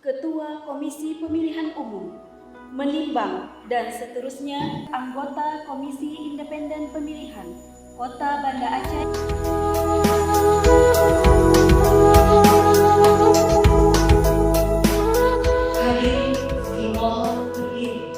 Ketua Komisi Pemilihan Umum menimbang dan seterusnya anggota Komisi Independen Pemilihan Kota Banda Aceh. Hadirin dimohon berdiri.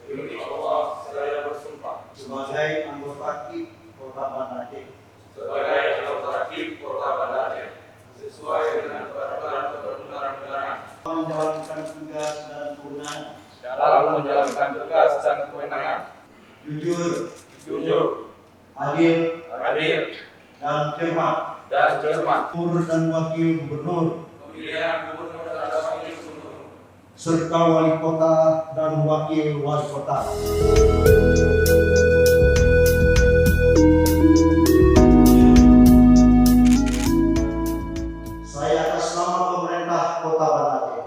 Demi Allah saya bersumpah sebagai anggota KIP Kota Banda Aceh sebagai anggota KIP Kota Banda Aceh sesuai dengan peraturan perundang-undangan menjalankan tugas dan kewenangan dalam menjalankan tugas dan kewenangan jujur, adil, dan cermat, gubernur dan wakil gubernur, pemilihan gubernur dan wakil gubernur, serta wali kota dan wakil wali kota. Saya atas nama pemerintah Kota Banda Aceh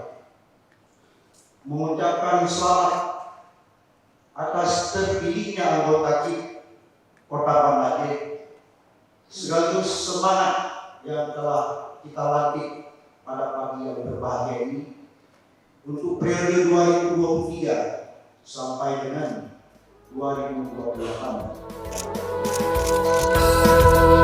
mengucapkan selamat atas terpilihnya anggota KIP Kota Banda Aceh, sekaligus semangat yang telah kita latih pada pagi yang berbahagia ini untuk periode 2023 sampai dengan 2028.